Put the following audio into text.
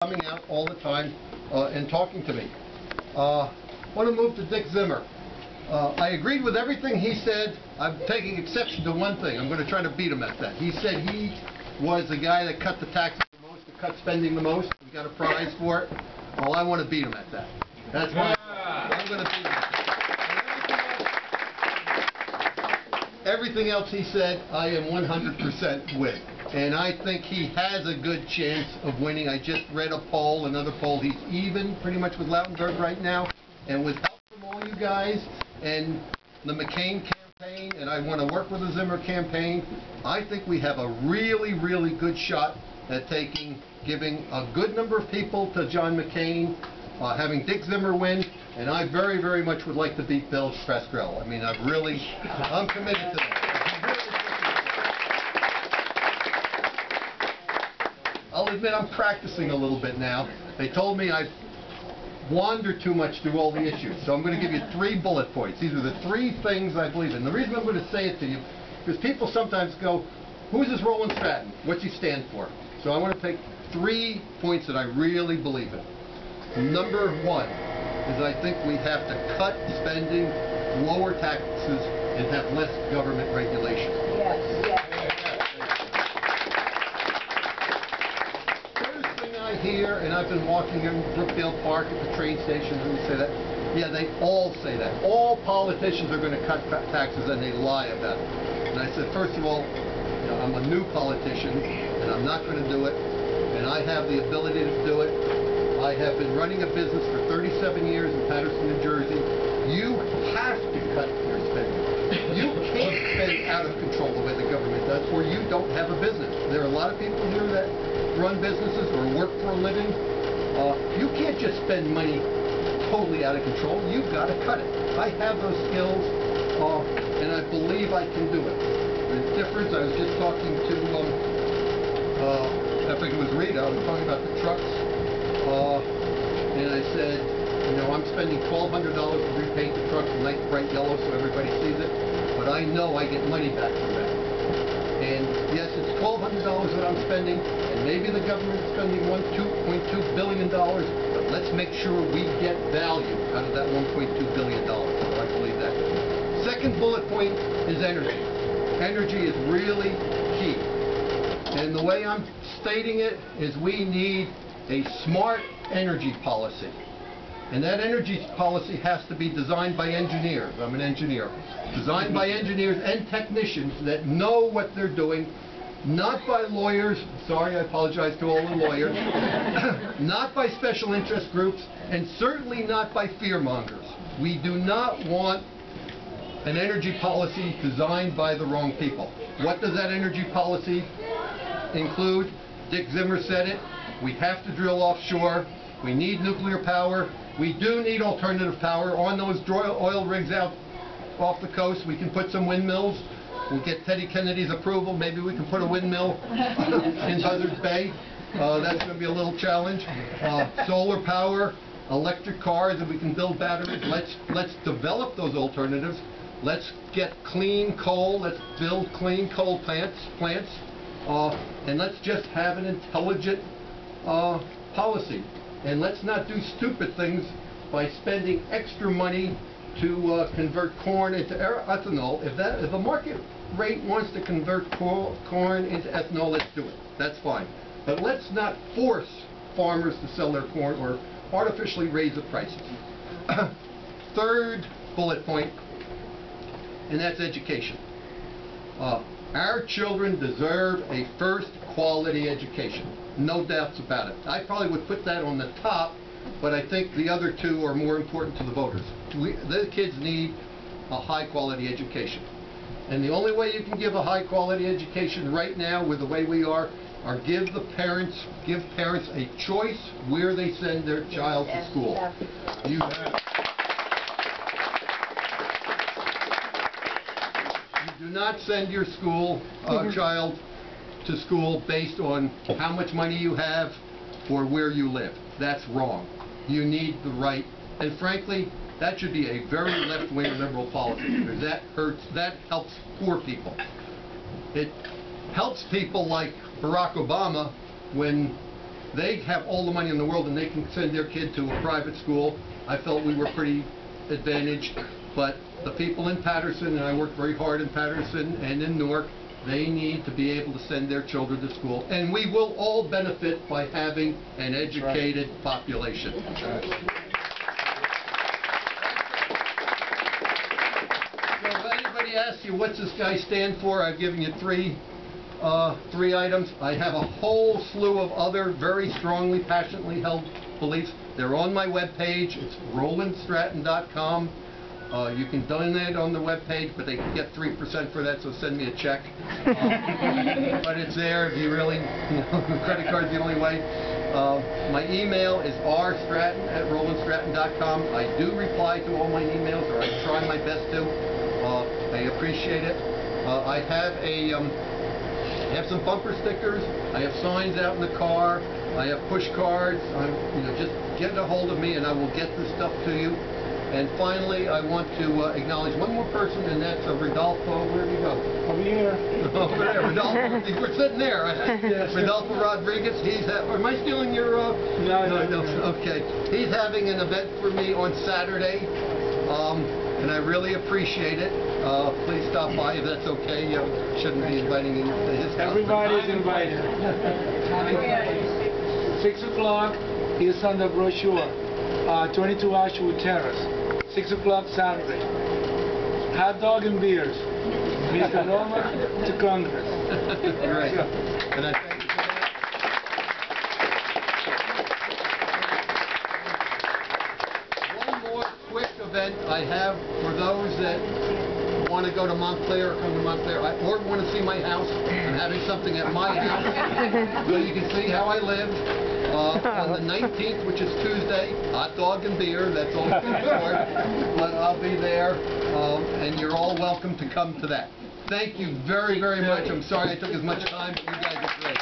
coming out all the time and talking to me. I want to move to Dick Zimmer. I agreed with everything he said. I'm taking exception to one thing. I'm going to try to beat him at that. He said he was the guy that cut the taxes the most, that cut spending the most. He got a prize for it. Well, I want to beat him at that. That's why I'm going to beat him at that. Everything else he said, I am 100% with. And I think he has a good chance of winning. I just read a poll, another poll. He's even pretty much with Lautenberg right now. And with help from all you guys and the McCain campaign, and I want to work with the Zimmer campaign, I think we have a really, really good shot at giving a good number of people to John McCain, having Dick Zimmer win, and I very, very much would like to beat Bill Pascrell. I mean, I'm committed to that. I'll admit I'm practicing a little bit now. They told me I wander too much through all the issues, so I'm going to give you 3 bullet points. These are the 3 things I believe in. The reason I'm going to say it to you, because people sometimes go, who's this Roland Straten? What's he stand for? So I want to take 3 points that I really believe in. Number 1 is I think we have to cut spending, lower taxes, and have less government regulation. Yes, yes. Here, and I've been walking in Brookdale Park at the train station, and they say that. Yeah, they all say that. All politicians are going to cut taxes, and they lie about it. And I said, first of all, I'm a new politician, and I'm not going to do it, and I have the ability to do it. I have been running a business for 37 years in Paterson, New Jersey. You have to cut your spending. You can't spend out of control the way the government does, or you don't have a business. There are a lot of people here that run businesses or work for a living. You can't just spend money totally out of control. You've got to cut it. I have those skills, and I believe I can do it. The difference, I was just talking to, I think it was Rita, I was talking about the trucks, and I said, I'm spending $1,200 to repaint the trucks a nice bright yellow so everybody sees it, but I know I get money back from that. And yes, it's $1,200 that I'm spending, and maybe the government's spending $2.2 billion, but let's make sure we get value out of that $1.2 billion. So I believe that. Second bullet point is energy. Energy is really key. And the way I'm stating it is we need a smart energy policy. And that energy policy has to be designed by engineers. I'm an engineer. Designed by engineers and technicians that know what they're doing, not by lawyers. Sorry, I apologize to all the lawyers. Not by special interest groups, and certainly not by fearmongers. We do not want an energy policy designed by the wrong people. What does that energy policy include? Dick Zimmer said it. We have to drill offshore. We need nuclear power. We do need alternative power. On those oil rigs out off the coast, we can put some windmills. We'll get Teddy Kennedy's approval. Maybe we can put a windmill in Buzzards Bay. That's going to be a little challenge. Solar power, electric cars, and we can build batteries. Let's develop those alternatives. Let's get clean coal. Let's build clean coal plants. And let's just have an intelligent policy. And let's not do stupid things by spending extra money to convert corn into ethanol. If the market rate wants to convert corn into ethanol, let's do it. That's fine. But let's not force farmers to sell their corn or artificially raise the prices. Third bullet point, and that's education. Our children deserve a first quality education. No doubts about it. I probably would put that on the top, but I think the other 2 are more important to the voters. The kids need a high quality education. And the only way you can give a high quality education right now with the way we are give parents a choice where they send their child to school. You do not send your child to school based on how much money you have or where you live. That's wrong. You need the right, and frankly, that should be a very left-wing liberal policy, because that helps poor people. It helps people like Barack Obama when they have all the money in the world and they can send their kid to a private school. I felt we were pretty advantaged, but the people in Patterson, and I worked very hard in Patterson and in Newark, they need to be able to send their children to school, and we will all benefit by having an educated population. So if anybody asks you what's this guy stand for, I've given you three items. I have a whole slew of other very strongly, passionately held beliefs. They're on my webpage. It's RolandStraten.com. You can donate on the webpage, but they can get 3% for that, so send me a check. But it's there if you really, credit card's the only way. My email is rstraten@RolandStraten.com. I do reply to all my emails, or I try my best to. I appreciate it. I have some bumper stickers. I have signs out in the car. I have push cards. Just get a hold of me, and I will get this stuff to you. And finally, I want to acknowledge one more person, and that's Rodolfo. Where did he go? Over here. Over there, Rodolfo. We're sitting there. Yes. Rodolfo Rodriguez. Am I stealing your? No. Okay. He's having an event for me on Saturday, and I really appreciate it. Please stop by if that's okay. You shouldn't be inviting him to his house. Everybody's invited. 6 o'clock is on the brochure. 22 Ashwood Terrace. 6 o'clock Saturday. Hot dog and beers. Mr. Roma to Congress. Great. And I thank you for that. One more quick event I have for those that want to go to Montclair or come to Montclair, or want to see my house. I'm having something at my house so you can see how I live. On the 19th, which is Tuesday, hot dog and beer, that's all I'm for. But I'll be there, and you're all welcome to come to that. Thank you very, very much. I'm sorry I took as much time, but you guys are great.